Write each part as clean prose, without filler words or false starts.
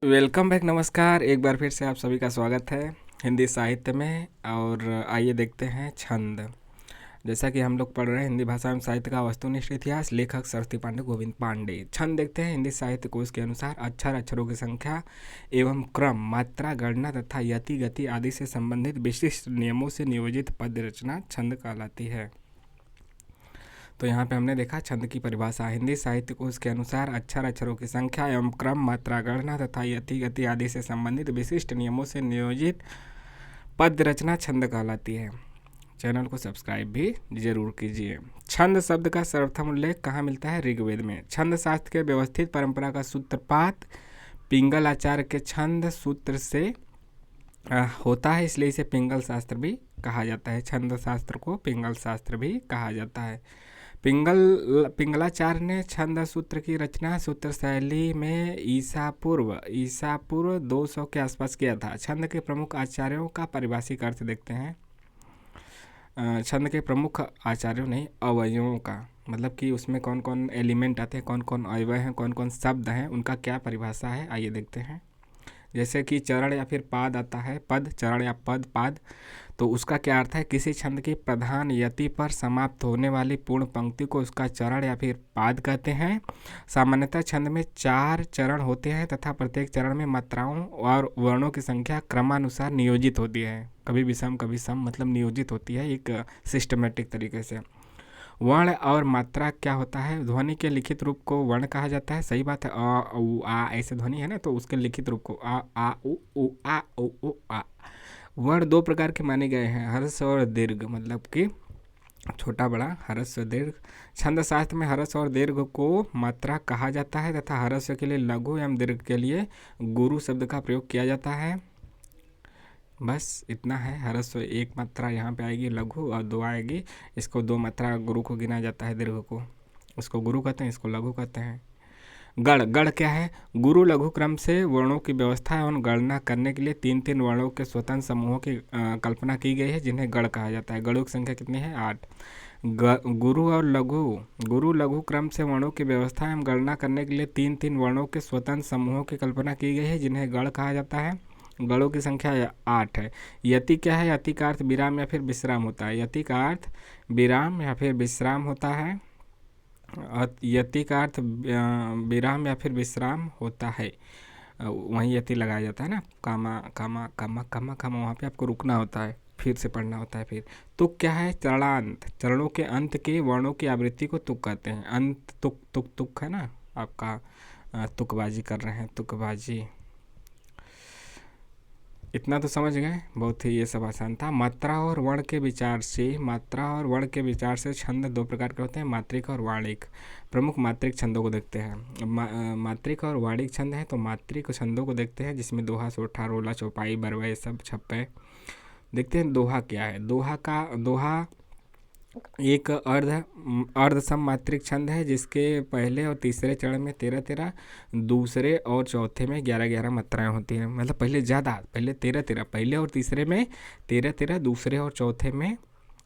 Welcome back, नमस्कार। एक बार फिर से आप सभी का स्वागत है हिंदी साहित्य में। और आइए देखते हैं छंद। जैसा कि हम लोग पढ़ रहे हैं हिंदी भाषा एवं साहित्य का वस्तुनिष्ठ इतिहास, लेखक सरस्वती पांडे गोविंद पांडे। छंद देखते हैं हिंदी साहित्य कोश के अनुसार अक्षर, अक्षरों की संख्या एवं क्रम, मात्रा, गणना तथा यति, गति आदि से संबंधित विशिष्ट नियमों से नियोजित पद्य रचना छंद कहलाती है। तो यहाँ पे हमने देखा छंद की परिभाषा। हिंदी साहित्य कोश के अनुसार अक्षर, अक्षरों की संख्या एवं क्रम, मात्रा, गणना तथा यति, गति आदि से संबंधित विशिष्ट नियमों से नियोजित पद्य रचना छंद कहलाती है। चैनल को सब्सक्राइब भी जरूर कीजिए। छंद शब्द का सर्वप्रथम उल्लेख कहाँ मिलता है? ऋग्वेद में। छंद शास्त्र के व्यवस्थित परंपरा का सूत्रपात पिंगल आचार्य के छंद सूत्र से होता है, इसलिए इसे पिंगल शास्त्र भी कहा जाता है। छंद शास्त्र को पिंगल शास्त्र भी कहा जाता है। पिंगलाचार्य ने छंद सूत्र की रचना सूत्र शैली में ईसा पूर्व 200 के आसपास किया था। छंद के प्रमुख आचार्यों का पारिभाषिक अर्थ देखते हैं। छंद के प्रमुख आचार्यों नहीं, अवयवों का, मतलब कि उसमें कौन कौन एलिमेंट आते हैं, कौन कौन अवयव हैं, कौन कौन शब्द हैं, उनका क्या परिभाषा है, आइए देखते हैं। जैसे कि चरण या फिर पाद आता है, पद, चरण या पद, पाद, तो उसका क्या अर्थ है? किसी छंद की प्रधान यति पर समाप्त होने वाली पूर्ण पंक्ति को उसका चरण या फिर पाद कहते हैं। सामान्यतः छंद में 4 चरण होते हैं तथा प्रत्येक चरण में मात्राओं और वर्णों की संख्या क्रमानुसार नियोजित होती है। कभी विषम कभी सम, मतलब नियोजित होती है एक सिस्टमेटिक तरीके से। वर्ण और मात्रा क्या होता है? ध्वनि के लिखित रूप को वर्ण कहा जाता है, सही बात है। अ उ आ ऐसे ध्वनि है ना, तो उसके लिखित रूप को आ उ आ उ आ। वर्ण 2 प्रकार के माने गए हैं, ह्रस्व और दीर्घ, मतलब कि छोटा बड़ा, ह्रस्व दीर्घ। छंद शास्त्र में ह्रस्व और दीर्घ को मात्रा कहा जाता है तथा ह्रस्व के लिए लघु एवं दीर्घ के लिए गुरु शब्द का प्रयोग किया जाता है। बस इतना है। ह्रस्व 1 मात्रा यहाँ पे आएगी, लघु और 2 आएगी, इसको 2 मात्रा गुरु को गिना जाता है, दीर्घ को, उसको गुरु कहते हैं, इसको लघु कहते हैं। गण क्या है? गुरु लघु क्रम से वर्णों की व्यवस्था एवं गणना करने के लिए 3 वर्णों के स्वतंत्र समूहों की कल्पना की गई है, जिन्हें गण कहा जाता है। गणों की संख्या कितनी है? 8। गुरु लघु क्रम से वर्णों की व्यवस्था एवं गणना करने के लिए 3 वर्णों के स्वतंत्र समूहों की कल्पना की गई है, जिन्हें गण कहा जाता है। गणों की संख्या 8 है। यति क्या है? यति का अर्थ विराम या फिर विश्राम होता है। यति का अर्थ विराम या फिर विश्राम होता है। यति का अर्थ विराम या फिर विश्राम होता है, वहीं यति लगाया जाता है ना, कामा कामा कामा कामा कामा, वहाँ पे आपको रुकना होता है, फिर से पढ़ना होता है। फिर तुक क्या है? चरणांत, चरणों के अंत के वर्णों की आवृत्ति को तुक कहते हैं। अंत तुक तुक तुक है ना, आपका तुकबाजी कर रहे हैं, तुकबाजी। इतना तो समझ गए, बहुत ही ये सब आसान था। मात्रा और वर्ण के विचार से छंद 2 प्रकार के होते हैं, मात्रिक और वाणिक। प्रमुख मात्रिक छंदों को देखते हैं। मात्रिक और वाणिक छंद हैं, तो मात्रिक छंदों को देखते हैं, जिसमें दोहा, सोठा, रोला, चौपाई, बरवा, ये सब छप्पे। देखते हैं दोहा क्या है। दोहा एक अर्ध सम मात्रिक छंद है, जिसके पहले और तीसरे चरण में 13-13, दूसरे और चौथे में 11-11 मात्राएं होती हैं। मतलब पहले 13-13, पहले और तीसरे में 13-13, दूसरे और चौथे में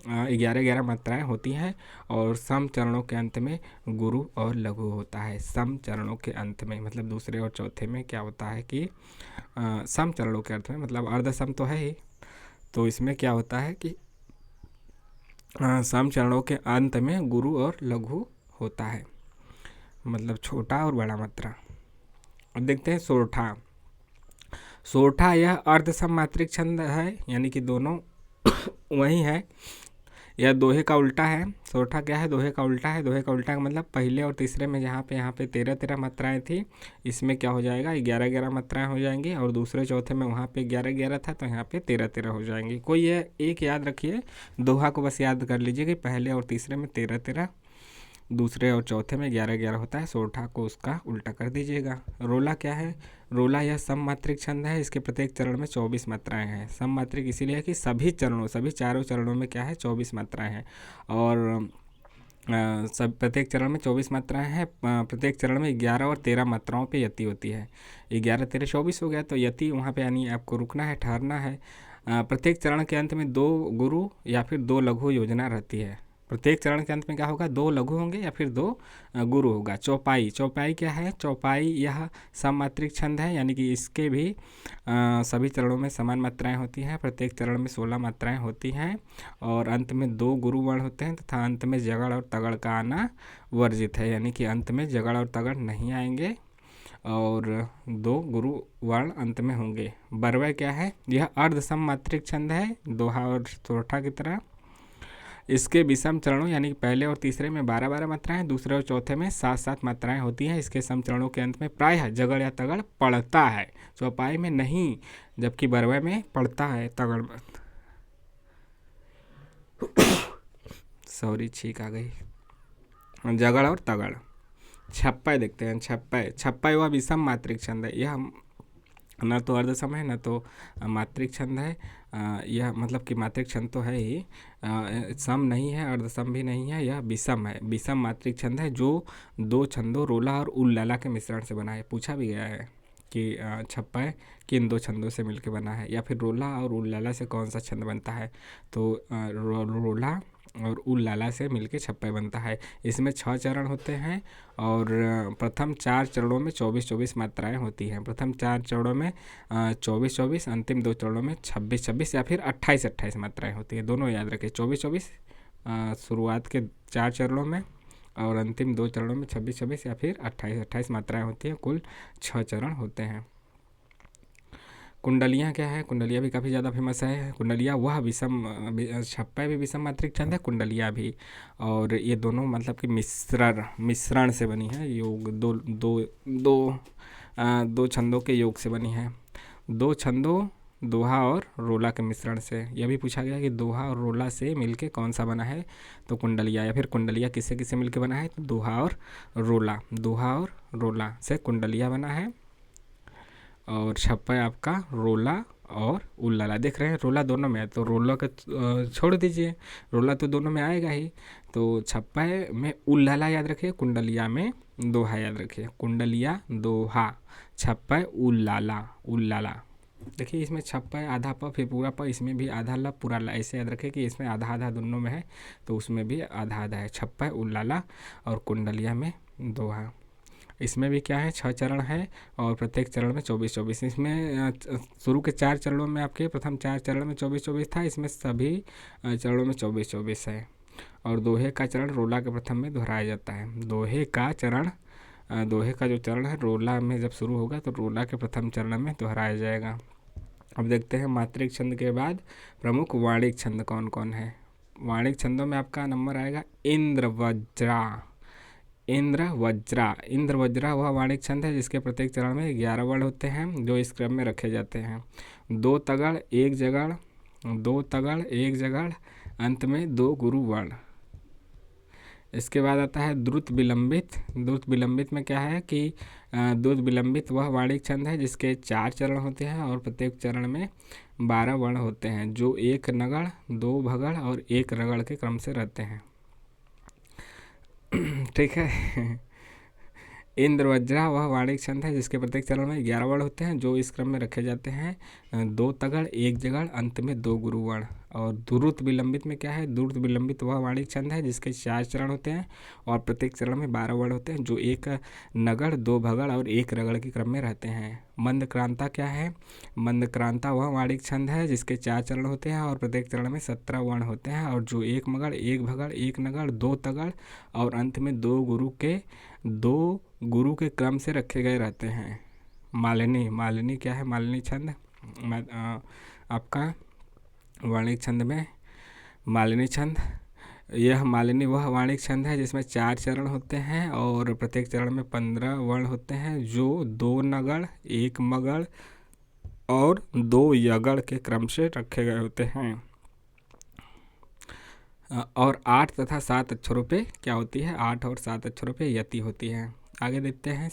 11-11 मात्राएं होती हैं। और सम चरणों के अंत में गुरु और लघु होता है। सम चरणों के अंत में मतलब दूसरे और चौथे में क्या होता है कि सम चरणों के अर्थ में, मतलब अर्ध सम तो है ही, तो इसमें क्या होता है कि सम चरणों के अंत में गुरु और लघु होता है, मतलब छोटा और बड़ा मात्रा। अब देखते हैं सोठा यह अर्ध सम मात्रिक छंद है, यानी कि दोनों वही है। यह दोहे का उल्टा है। सोठा क्या है? दोहे का उल्टा है। दोहे का उल्टा का मतलब पहले और तीसरे में यहाँ पे 13-13 मात्राएं थी, इसमें क्या हो जाएगा? 11-11 मात्राएं हो जाएंगी। और दूसरे चौथे में वहाँ पे 11-11 था, तो यहाँ पे 13-13 हो जाएंगी। कोई ये एक याद रखिए, दोहा को बस याद कर लीजिए कि पहले और तीसरे में 13-13, दूसरे और चौथे में 11-11 होता है। सोठा को उसका उल्टा कर दीजिएगा। रोला क्या है? रोला यह सम मात्रिक छंद है, इसके प्रत्येक चरण में 24 मात्राएं हैं। सम मात्रिक इसीलिए कि सभी चारों चरणों में क्या है? 24 मात्राएं हैं। और सब प्रत्येक चरण में 24 मात्राएं हैं। प्रत्येक चरण में 11 और 13 मात्राओं पे यति होती है। 11, 13, 24 हो गया, तो यति वहाँ पे यानी आपको रुकना है, ठहरना है। प्रत्येक चरण के अंत में 2 गुरु या फिर 2 लघु योजना रहती है। प्रत्येक चरण के अंत में क्या होगा, 2 लघु होंगे या फिर 2 गुरु होगा। चौपाई, चौपाई क्या है, चौपाई यह सममात्रिक छंद है, यानी कि इसके भी सभी चरणों में समान मात्राएं होती हैं। प्रत्येक चरण में 16 मात्राएं होती हैं और अंत में 2 गुरु वर्ण होते हैं तथा अंत में जगड़ और तगड़ का आना वर्जित है, यानी कि अंत में जगड़ और तगड़ नहीं आएंगे और 2 गुरु वर्ण अंत में होंगे। बरवा क्या है, यह अर्ध सममात्रिक छंद है, दोहा और सोरठा की तरह। इसके विषम चरणों यानी कि पहले और तीसरे में 12-12 मात्राएं, दूसरे और चौथे में 7-7 मात्राएं होती हैं। इसके सम चरणों के अंत में प्रायः जगड़ या तगड़ पड़ता है, चौपाई में नहीं, जबकि बरवा में पड़ता है तगड़। सॉरी, छींक आ गई। जगड़ और तगड़। छप्पय देखते हैं, छप्पय, छप्पय वह विषम मात्रिक छंद है, यह न तो अर्धसम है न तो मात्रिक छंद है। यह मतलब कि मात्रिक छंद तो है ही, सम नहीं है, अर्धसम भी नहीं है, यह विषम है, विषम मात्रिक छंद है जो 2 छंदों रोला और उल्लाला के मिश्रण से बना है। पूछा भी गया है कि छप्पय किन 2 छंदों से मिलकर बना है, या फिर रोला और उल्लाला से कौन सा छंद बनता है, तो रोला और उल्लाला से मिलके छप्पय बनता है। इसमें 6 चरण होते हैं और प्रथम 4 चरणों में 24-24 मात्राएं होती हैं। प्रथम 4 चरणों में 24-24, अंतिम 2 चरणों में 26-26 या फिर 28-28 मात्राएं होती हैं। दोनों याद रखें, 24-24 शुरुआत के 4 चरणों में और अंतिम 2 चरणों में 26-26 या फिर 28-28 मात्राएं होती हैं। कुल 6 चरण होते हैं। कुंडलियाँ क्या है, कुंडलियाँ भी काफ़ी ज़्यादा फेमस है। कुंडलियाँ वह विषम, छप्पय भी विषम मात्रिक छंद है, कुंडलियाँ भी, और ये दोनों मतलब कि मिश्रण से बनी है, योग दो छंदों के योग से बनी है। 2 छंदों दोहा और रोला के मिश्रण से। यह भी पूछा गया कि दोहा और रोला से मिलके कौन सा बना है, तो कुंडलियाँ, या फिर कुंडलियाँ किससे किससे मिलके बना है, तो दोहा और रोला, दोहा और रोला से कुंडलियाँ बना है। और छप्पय आपका रोला और उल्लाला। देख रहे हैं रोला दोनों में है, तो रोला का छोड़ दीजिए, रोला तो दोनों में आएगा ही, तो छप्पय में उल्लाला याद रखिए, कुंडलिया में दोहा याद रखिए। कुंडलिया दोहा, छप्पय उल्लाला, उल्लाला। देखिए इसमें छप्पय आधा प फिर पूरा प, इसमें भी आधा ल पूरा ला, ऐसे याद रखें कि इसमें आधा आधा दोनों में है, तो उसमें भी आधा आधा है। छप्पय उल्लाला और कुंडलिया में दोहा। इसमें भी क्या है, 6 चरण है और प्रत्येक चरण में 24-24। इसमें शुरू के 4 चरणों में आपके प्रथम 4 चरण में 24-24 था, इसमें सभी चरणों में 24-24 है। और दोहे का चरण रोला के प्रथम में दोहराया जाता है। दोहे का जो चरण है रोला में जब शुरू होगा तो रोला के प्रथम चरण में दोहराया जाएगा। अब देखते हैं मात्रिक छंद के बाद प्रमुख वाणिक छंद कौन कौन है। वाणिक छंदों में आपका नंबर आएगा इंद्र वज्रा। इंद्र वज्रा वह वाणिक छंद है जिसके प्रत्येक चरण में 11 वर्ण होते हैं जो इस क्रम में रखे जाते हैं। 2 तगड़ एक जगड़, अंत में 2 गुरु वर्ण। इसके बाद आता है द्रुत विलंबित में क्या है कि द्रुत विलंबित वह वाणिक छंद है जिसके 4 चरण होते हैं और प्रत्येक चरण में 12 वर्ण होते हैं जो 1 नगड़ 2 भगड़ और 1 रगड़ के क्रम से रहते हैं। ठीक है। इंद्र वज्रा वह वाणिक छंद है जिसके प्रत्येक चरण में 11 वर्ण होते हैं जो इस क्रम में रखे जाते हैं। 2 तगड़ एक जगड़, अंत में 2 गुरु वर्ण। और द्रुत विलंबित में क्या है, द्रुत विलंबित वह वाणिक छंद है जिसके 4 चरण होते हैं और प्रत्येक चरण में 12 वर्ण होते हैं जो 1 नगड़ 2 भगड़ और 1 रगड़ के क्रम में रहते हैं। मंदक्रांता क्या है, मंदक्रांता वह वाणिक छंद है जिसके 4 चरण होते हैं और प्रत्येक चरण में 17 वर्ण होते हैं और जो 1 मगड़ 1 भगड़ 1 नगड़ 2 तगड़ और अंत में 2 गुरु के क्रम से रखे गए रहते हैं। मालिनी क्या है, मालिनी छंद आपका वाणिक छंद में मालिनी छंद। यह मालिनी वह वाणिक छंद है जिसमें 4 चरण होते हैं और प्रत्येक चरण में 15 वर्ण होते हैं जो 2 नगड़ 1 मगड़ और 2 यगड़ के क्रम से रखे गए होते हैं। और 8 तथा 7 अक्षरों पे क्या होती है, 8 और 7 अक्षरों पे यति होती है। आगे देखते हैं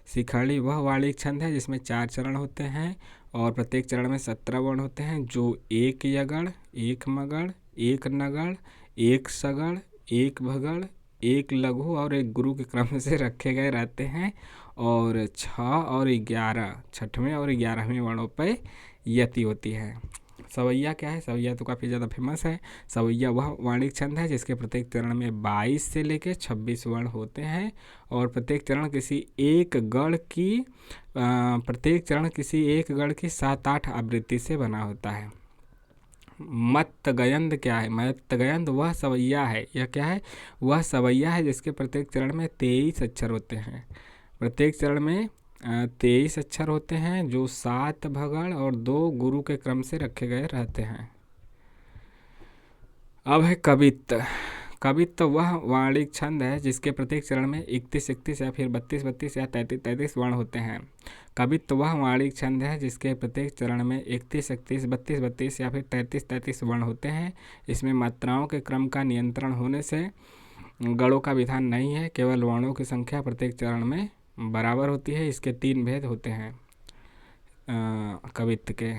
शिखरणी वह वाणिक छंद है जिसमें 4 चरण होते हैं और प्रत्येक चरण में 17 वर्ण होते हैं जो 1 यगड़ 1 मगड़ 1 नगड़ 1 सगड़ 1 भगड़ 1 लघु और 1 गुरु के क्रम से रखे गए रहते हैं। और 6 और 11 छठवें और 11वें वर्णों पर यति होती है। सवैया क्या है? सवैया तो काफ़ी ज़्यादा फेमस है। सवैया वह वाणिज्य छंद है जिसके प्रत्येक चरण में 22 से लेकर 26 वर्ण होते हैं और प्रत्येक चरण किसी एक गढ़ की 7-8 आवृत्ति से बना होता है। मत्तगयंद क्या है? मत्तगयंद वह सवैया है। यह क्या है? वह सवैया है जिसके प्रत्येक चरण में 23 अक्षर होते हैं। प्रत्येक चरण में 23 अक्षर होते हैं जो 7 भगड़ और 2 गुरु के क्रम से रखे गए रहते हैं। अब है कवित्त। कवित्त वह वाणिज्य छंद है जिसके प्रत्येक चरण में 31 या फिर 32 या 33 वर्ण होते हैं। कवित्त वह वाणिज्य छंद है जिसके प्रत्येक चरण में 31, 32 या फिर 33 वर्ण होते हैं। इसमें मात्राओं के क्रम का नियंत्रण होने से गणों का विधान नहीं है, केवल वर्णों की संख्या प्रत्येक चरण में बराबर होती है। इसके 3 भेद होते हैं कवित्त के।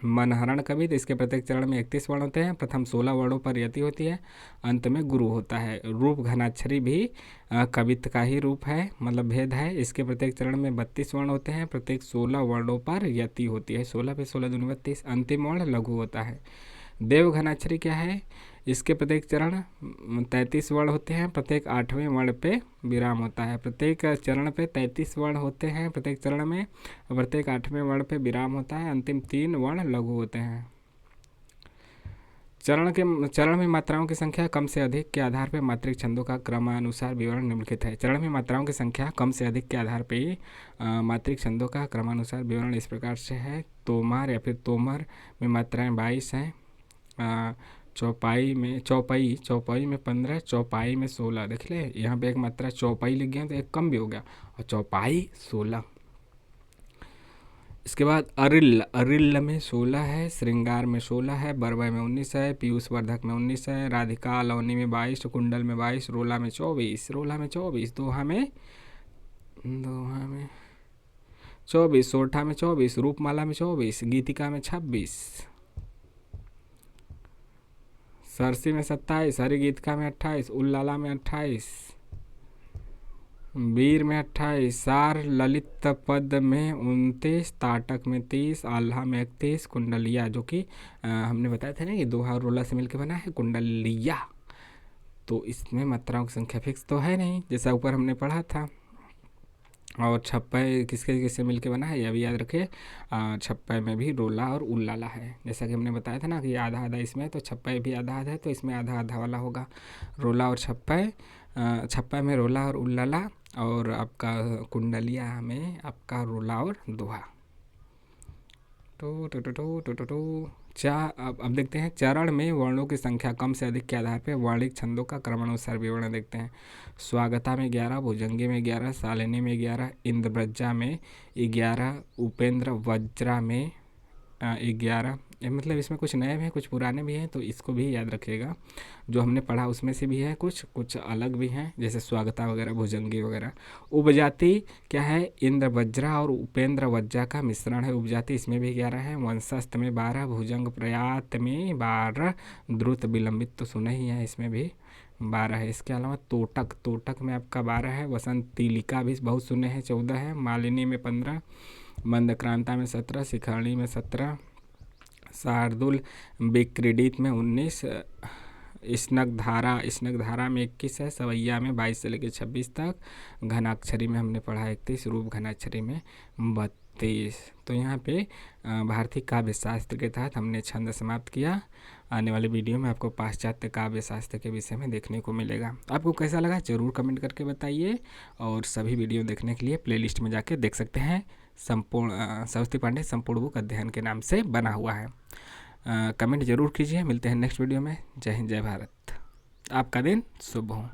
मनहरण कवित्त, इसके प्रत्येक चरण में 31 वर्ण होते हैं। प्रथम 16 वर्णों पर यति होती है, अंत में गुरु होता है। रूप घनाक्षरी भी कवित्त का ही रूप है, मतलब भेद है। इसके प्रत्येक चरण में 32 वर्ण होते हैं, प्रत्येक 16 वर्णों पर यति होती है। 16 पे 16 दूनी 32, अंतिम वर्ण लघु होता है। देव घनाक्षरी क्या है? इसके प्रत्येक चरण 33 वर्ण होते हैं, प्रत्येक 8वें वर्ण पे विराम होता है। प्रत्येक चरण पे 33 वर्ण होते हैं प्रत्येक चरण में, प्रत्येक 8वें वर्ण पे विराम होता है। अंतिम 3 वर्ण लघु होते हैं। चरण में मात्राओं की संख्या कम से अधिक के आधार पर मात्रिक छंदों का क्रमानुसार विवरण निम्नलिखित है। चरण में मात्राओं की संख्या कम से अधिक के आधार पर मात्रिक छंदों का क्रमानुसार विवरण इस प्रकार से है। तोमार या फिर तोमर में मात्राएं 22 हैं। चौपाई में 15, चौपाई में 16। देख ले, यहाँ पे एक मात्रा चौपाई लिख गया तो एक कम भी हो गया, और चौपाई 16। इसके बाद अरिल्ल में 16 है, श्रृंगार में 16 है, बरवय में 19 है, पीयूष वर्धक में 19 है, राधिका लवनी में 22, कुंडल में 22, रोला में 24, दोहा में 24, सोरठा में 24, रूपमाला में 24, गीतिका में 26, सरसी में 27, हरिगीतिका में 28, उल्लाला में 28, वीर में 28, सार ललित पद में 29, ताटक में 30, आल्हा में 31, कुंडलिया जो कि हमने बताया था ना ये दोहा और रोला से मिलकर बना है कुंडलिया। तो इसमें मात्राओं की संख्या फिक्स तो है नहीं, जैसा ऊपर हमने पढ़ा था। और छप्पय किसके किससे मिलके बना है, यह भी याद रखें। छप्पय में भी रोला और उल्लाला है, जैसा कि हमने बताया था ना कि आधा आधा इसमें, तो छप्पय भी आधा आधा है, तो इसमें आधा आधा वाला होगा। रोला और छप्पय, छप्पय में रोला और उल्लाला, और आपका कुंडलिया में आपका रोला और दोहा। अब देखते हैं चरण में वर्णों की संख्या कम से अधिक के आधार पर वाणिज्य छंदों का क्रमानुसार विवरण देखते हैं। स्वागता में 11, भुजंगी में 11, शालिनी में 11, इंद्रव्रजा में 11, उपेंद्र वज्रा में 11। मतलब इसमें कुछ नए भी हैं कुछ पुराने भी हैं, तो इसको भी याद रखिएगा। जो हमने पढ़ा उसमें से भी है, कुछ अलग भी हैं, जैसे स्वागता वगैरह, भुजंगी वगैरह। उपजाति क्या है? इंद्र वज्रा और उपेंद्र वज्रा का मिश्रण है उपजाति, इसमें भी 11 है। वंशस्थ में 12, भुजंग प्रयात में 12, द्रुत विलंबित तो सुना ही है, इसमें भी 12 है। इसके अलावा तोटक में आपका 12 है। वसंत तिलिका भी बहुत सुने हैं, 14 है। मालिनी में 15, मंदक्रांता में 17, शिखरणी में 17, शार्दुल विक्रीडित में 19, स्नग्धारा में 21 है। सवैया में 22 से लेकर 26 तक। घनाक्षरी में हमने पढ़ा 31, रूप घनाक्षरी में 32। तो यहाँ पे भारतीय काव्य शास्त्र के तहत हमने छंद समाप्त किया। आने वाले वीडियो में आपको पाश्चात्य काव्य शास्त्र के विषय में देखने को मिलेगा। आपको कैसा लगा ज़रूर कमेंट करके बताइए, और सभी वीडियो देखने के लिए प्लेलिस्ट में जाके देख सकते हैं। संपूर्ण सरस्वती पांडे संपूर्ण बुक अध्ययन के नाम से बना हुआ है। कमेंट जरूर कीजिए। मिलते हैं नेक्स्ट वीडियो में। जय हिंद, जय भारत। आपका दिन शुभ हो।